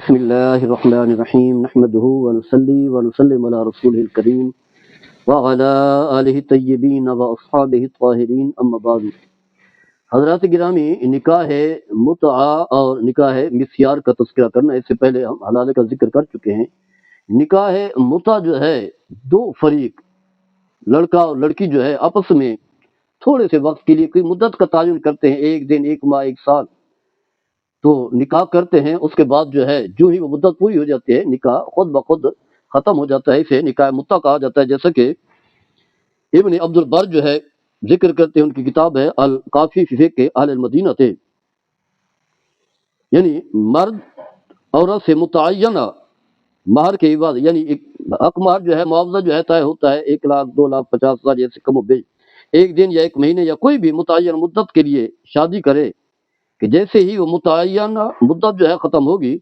بسم اللہ الرحمن الرحیم نحمده ونصلی ونسلم علی رسولہ الکریم وعلی آلہ الطیبین واصحابہ الطاہرین اما بعد۔ حضرات گرامی، نکاح متعہ اور نکاح مسیار کا تذکرہ کرنا، اس سے پہلے ہم حلالے کا ذکر کر چکے ہیں۔ نکاح متعہ جو ہے، دو فریق لڑکا اور لڑکی جو ہے آپس میں تھوڑے سے وقت کے لیے کوئی مدت کا تعین کرتے ہیں، ایک دن، ایک ماہ، ایک سال، تو نکاح کرتے ہیں۔ اس کے بعد جو ہے جو ہی وہ مدت پوری ہو جاتی ہے، نکاح خود بخود ختم ہو جاتا ہے۔ اسے نکاح متعہ کہا جاتا ہے، جیسا کہ ابن عبد البر جو ہے ذکر کرتے ہیں، ان کی کتاب ہے الکافی فی فقہ اہل المدینہ تھے، یعنی مرد عورت سے متعینہ مہر کے عوض، یعنی ایک حق مہر جو ہے، معاوضہ جو ہے طے ہوتا ہے 1,00,000 2,50,000 جیسے کم و بیش، ایک دن یا ایک مہینے یا کوئی بھی متعین مدت کے لیے شادی کرے کہ جیسے ہی وہ متعینہ مدت جو ہے ختم ہوگی،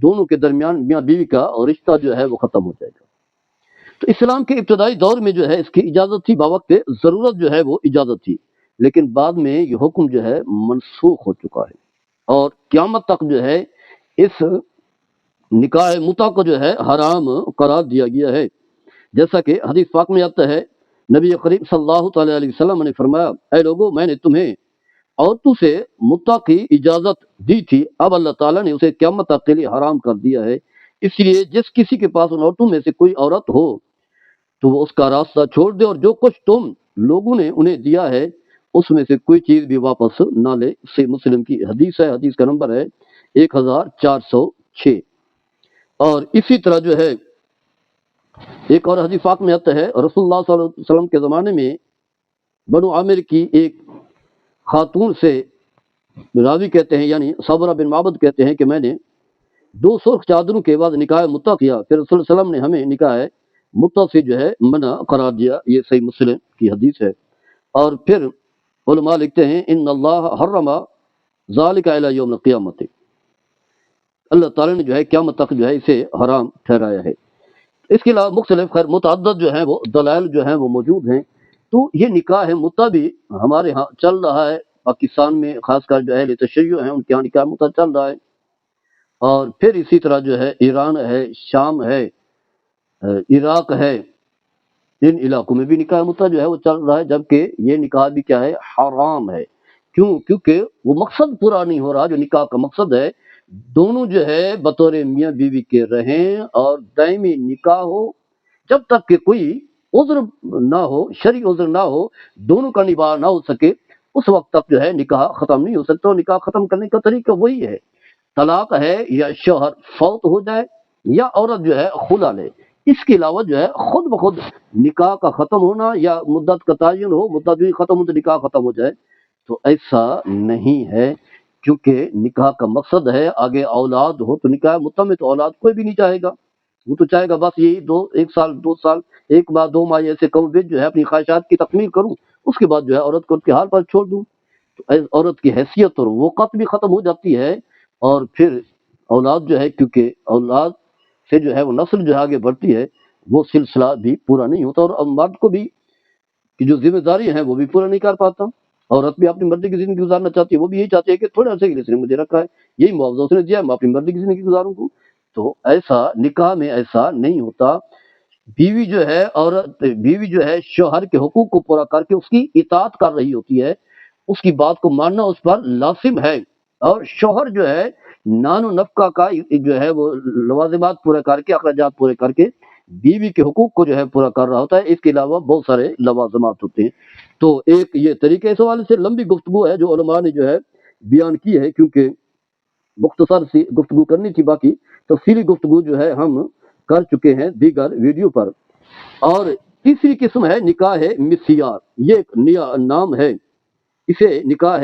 دونوں کے درمیان میاں بیوی کا رشتہ جو ہے وہ ختم ہو جائے گا۔ تو اسلام کے ابتدائی دور میں جو ہے اس کی اجازت تھی، باوقت ضرورت جو ہے وہ اجازت تھی، لیکن بعد میں یہ حکم جو ہے منسوخ ہو چکا ہے، اور قیامت تک جو ہے اس نکاح متعہ کو جو ہے حرام قرار دیا گیا ہے۔ جیسا کہ حدیث پاک میں آتا ہے، نبی کریم صلی اللہ تعالی علیہ وسلم نے فرمایا، اے لوگو، میں نے تمہیں عورتوں سے متعہ کی اجازت دی تھی، اب اللہ تعالیٰ نے اسے قیامت تک کے لیے حرام کر دیا ہے۔ اس لیے جس کسی کے پاس ان عورتوں میں سے کوئی عورت ہو تو وہ اس کا راستہ چھوڑ دے، اور جو کچھ تم لوگوں نے انہیں دیا ہے اس میں سے کوئی چیز بھی واپس نہ لے۔ سے مسلم کی حدیث ہے، حدیث کا نمبر ہے 1406۔ اور اسی طرح جو ہے ایک اور حدیث پاک میں آتا ہے، رسول اللہ صلی اللہ علیہ وسلم کے زمانے میں بنو عامر کی ایک خاتون سے راوی کہتے ہیں، یعنی صبرہ بن معبد کہتے ہیں کہ میں نے 2 سرخ چادروں کے بعد نکاح متعہ کیا، پھر رسول اللہ علیہ وسلم نے ہمیں نکاح متعہ سے جو ہے منع قرار دیا۔ یہ صحیح مسلم کی حدیث ہے۔ اور پھر علماء لکھتے ہیں، ان اللہ حرم ذالک علی یوم القیامت، اللہ تعالیٰ نے جو ہے قیامت تک جو ہے اسے حرام ٹھہرایا ہے۔ اس کے علاوہ مختلف خیر متعدد جو ہیں وہ دلائل جو ہیں وہ موجود ہیں۔ تو یہ نکاح متعہ بھی ہمارے ہاں چل رہا ہے، پاکستان میں خاص کر جو اہل تشیع ہیں ان کے یہاں نکاح متعہ چل رہا ہے، اور پھر اسی طرح جو ہے ایران ہے، شام ہے، عراق ہے، ان علاقوں میں بھی نکاح متعہ جو ہے وہ چل رہا ہے، جبکہ یہ نکاح بھی کیا ہے، حرام ہے۔ کیونکہ وہ مقصد پورا نہیں ہو رہا جو نکاح کا مقصد ہے، دونوں جو ہے بطور میاں بیوی کے رہیں اور دائمی نکاح ہو، جب تک کہ کوئی عذر نہ ہو، شرعی عذر نہ ہو، دونوں کا نباہ نہ ہو سکے، اس وقت تک جو ہے نکاح ختم نہیں ہو سکتا۔ اور نکاح ختم کرنے کا طریقہ وہی ہے، طلاق ہے، یا شوہر فوت ہو جائے، یا عورت جو ہے خلا لے۔ اس کے علاوہ جو ہے خود بخود نکاح کا ختم ہونا یا مدت کا تعین ہو، مدت بھی ختم ہو تو نکاح ختم ہو جائے، تو ایسا نہیں ہے، کیونکہ نکاح کا مقصد ہے آگے اولاد ہو۔ تو نکاح متعہ میں تو اولاد کوئی بھی نہیں چاہے گا، وہ تو چاہے گا بس یہی 1 سال 2 سال، 1 ماہ 2 ماہ ایسے کم بیش جو ہے اپنی خواہشات کی تکمیل کروں، اس کے بعد جو ہے عورت کو اس کے حال پر چھوڑ دوں۔ تو عورت کی حیثیت اور وقت بھی ختم ہو جاتی ہے، اور پھر اولاد جو ہے، کیونکہ اولاد سے جو ہے وہ نسل جو ہے آگے بڑھتی ہے، وہ سلسلہ بھی پورا نہیں ہوتا، اور مرد کو بھی کہ جو ذمہ داری ہیں وہ بھی پورا نہیں کر پاتا۔ عورت بھی اپنی مرضی کی زندگی گزارنا چاہتی ہے، وہ بھی یہی چاہتی ہے کہ تھوڑے عرصے کے لیے اس نے مجھے رکھا ہے، یہی معاوضہ اس نے دیا ہے، میں اپنی مرضی کی زندگی گزاروں گا۔ تو ایسا نکاح میں ایسا نہیں ہوتا۔ بیوی جو ہے شوہر کے حقوق کو پورا کر کے اس کی اطاعت کر رہی ہوتی ہے، اس کی بات کو ماننا اس پر لازم ہے، اور شوہر جو ہے نان و نفقہ کا جو ہے وہ لوازمات پورے کر کے، اخراجات پورے کر کے بیوی کے حقوق کو جو ہے پورا کر رہا ہوتا ہے۔ اس کے علاوہ بہت سارے لوازمات ہوتے ہیں۔ تو ایک یہ طریقہ، اس حوالے سے لمبی گفتگو ہے جو علماء نے جو ہے بیان کی ہے، کیونکہ مختصر سی گفتگو کرنی تھی، باقی تفصیلی گفتگو جو ہے ہم کر چکے ہیں دیگر ویڈیو پر۔ اور تیسری قسم ہے نکاح مسیار، یہ ایک نیا نام ہے، اسے نکاح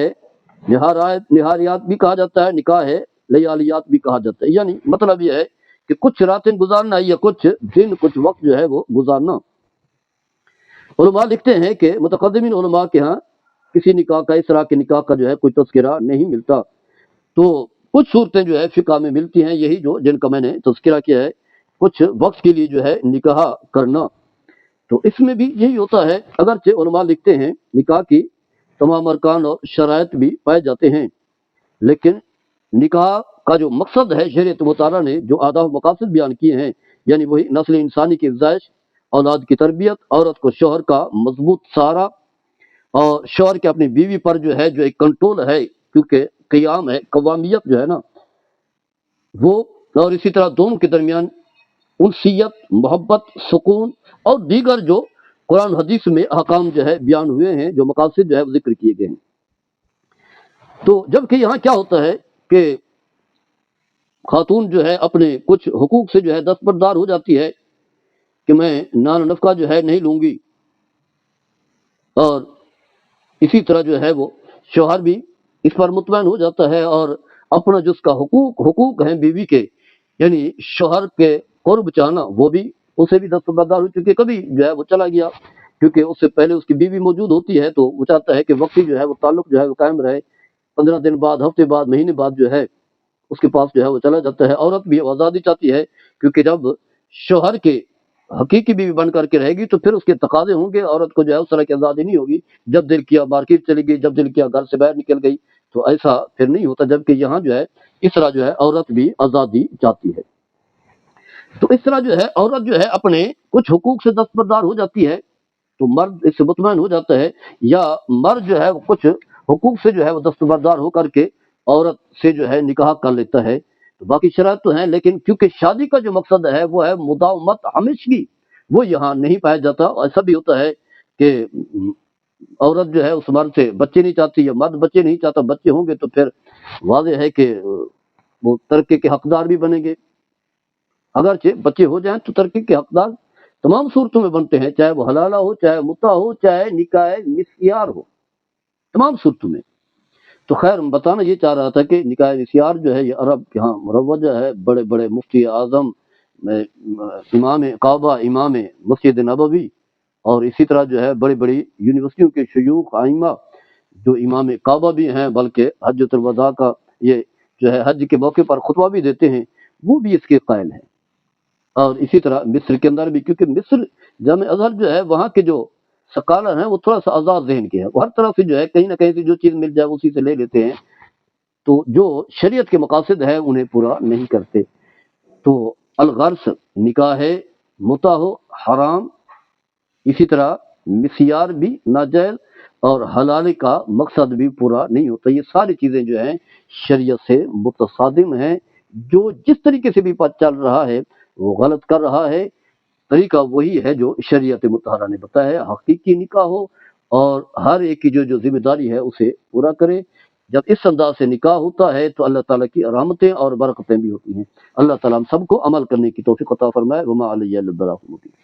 نہاریات بھی کہا جاتا ہے، نکاح لیالیات بھی کہا جاتا ہے، یعنی مطلب یہ ہے کہ کچھ راتیں گزارنا یا کچھ دن، کچھ وقت جو ہے وہ گزارنا۔ علماء لکھتے ہیں کہ متقدمین علماء کے ہاں کسی نکاح کا، اس طرح کے نکاح کا جو ہے کوئی تذکرہ نہیں ملتا۔ تو کچھ صورتیں جو ہے فقہ میں ملتی ہیں، یہی جن کا میں نے تذکرہ کیا ہے، کچھ وقت کے لیے جو ہے نکاح کرنا، تو اس میں بھی یہی ہوتا ہے۔ اگرچہ علماء لکھتے ہیں نکاح کی تمام ارکان اور شرائط بھی پائے جاتے ہیں، لیکن نکاح کا جو مقصد ہے شریعت مطالعہ نے جو آداب و مقاصد بیان کیے ہیں، یعنی وہی نسل انسانی کی افزائش، اولاد کی تربیت، عورت کو شوہر کا مضبوط سہارا، اور شوہر کے اپنی بیوی پر جو ہے جو ایک کنٹرول ہے، کیونکہ قیام ہے، قوامیت جو ہے نا وہ، اور اسی طرح دونوں کے درمیان انسیت، محبت، سکون، اور دیگر جو قرآن حدیث میں احکام جو ہے بیان ہوئے ہیں، جو مقاصد جو ہے وہ ذکر کیے گئے ہیں۔ تو جبکہ یہاں کیا ہوتا ہے کہ خاتون جو ہے اپنے کچھ حقوق سے جو ہے دستبردار ہو جاتی ہے کہ میں نان نفقہ جو ہے نہیں لوں گی، اور اسی طرح جو ہے وہ شوہر بھی اس پر مطمئن ہو جاتا ہے، اور اپنا جو اس کا حقوق ہیں بیوی کے، یعنی شوہر کے قرب چاہنا، وہ بھی اسے بھی دستبردار ہو چکے، کبھی جو ہے وہ چلا گیا، کیونکہ اس سے پہلے اس کی بیوی موجود ہوتی ہے تو وہ چاہتا ہے کہ وقتی جو ہے وہ تعلق جو ہے وہ قائم رہے، 15 دن بعد، ہفتے بعد، مہینے بعد جو ہے اس کے پاس جو ہے وہ چلا جاتا ہے۔ عورت بھی آزادی چاہتی ہے، کیونکہ جب شوہر کے حقیقی بیوی بن کر کے رہے گی تو پھر اس کے تقاضے ہوں گے، عورت کو جو ہے اس طرح کی آزادی نہیں ہوگی، جب دل کیا مارکیٹ چلی گئی، جب دل کیا گھر سے باہر نکل گئی، تو ایسا پھر نہیں ہوتا، جبکہ یہاں جو ہے اس طرح جو ہے عورت بھی آزادی چاہتی ہے۔ تو اس طرح جو ہے عورت جو ہے اپنے کچھ حقوق سے دستبردار ہو جاتی ہے تو مرد اس سے مطمئن ہو جاتا ہے، یا مرد جو ہے وہ کچھ حقوق سے جو ہے وہ دستبردار ہو کر کے عورت سے جو ہے نکاح کر لیتا ہے۔ تو باقی شرائط تو ہیں، لیکن کیونکہ شادی کا جو مقصد ہے وہ ہے مداومت ہمیشگی، وہ یہاں نہیں پایا جاتا۔ ایسا بھی ہوتا ہے کہ عورت جو ہے اس مرد سے بچے نہیں چاہتی، یا مرد بچے نہیں چاہتا، بچے ہوں گے تو پھر واضح ہے کہ وہ ترکے کے حقدار بھی بنیں گے، اگرچہ بچے ہو جائیں تو ترکے کے حقدار تمام صورتوں میں بنتے ہیں، چاہے وہ حلالہ ہو، چاہے متع ہو، چاہے نکاح مسیار ہو، تمام صورتوں میں۔ تو خیر بتانا یہ چاہ رہا تھا کہ نکاح مسیار جو ہے یہ عرب کے ہاں مروجہ ہے، بڑے بڑے مفتی اعظم، امام کعبہ، امام مسجد نبوی، اور اسی طرح جو ہے بڑی بڑی یونیورسٹیوں کے شیوخ ائمہ جو امام کعبہ بھی ہیں، بلکہ حجۃ الوداع کا یہ جو ہے حج کے موقع پر خطبہ بھی دیتے ہیں، وہ بھی اس کے قائل ہیں۔ اور اسی طرح مصر کے اندر بھی، کیونکہ مصر جامع ازہر جو ہے وہاں کے جو سکالر ہیں وہ تھوڑا سا آزاد ذہن کے ہیں، وہ ہر طرح سے جو ہے کہیں نہ کہیں سے جو چیز مل جائے اسی سے لے لیتے ہیں، تو جو شریعت کے مقاصد ہے انہیں پورا نہیں کرتے۔ تو الغرض نکاح ہے، متع ہو حرام، اسی طرح مسیار بھی ناجائز، اور حلال کا مقصد بھی پورا نہیں ہوتا۔ یہ ساری چیزیں جو ہیں شریعت سے متصادم ہیں، جو جس طریقے سے بھی چل رہا ہے وہ غلط کر رہا ہے، طریقہ وہی ہے جو شریعت مطہرہ نے بتایا ہے، حقیقی نکاح ہو اور ہر ایک کی جو ذمہ داری ہے اسے پورا کرے۔ جب اس انداز سے نکاح ہوتا ہے تو اللہ تعالیٰ کی رحمتیں اور برکتیں بھی ہوتی ہیں۔ اللہ تعالیٰ ہم سب کو عمل کرنے کی توفیق عطا فرمائے۔ وما علی البلاغ المبین۔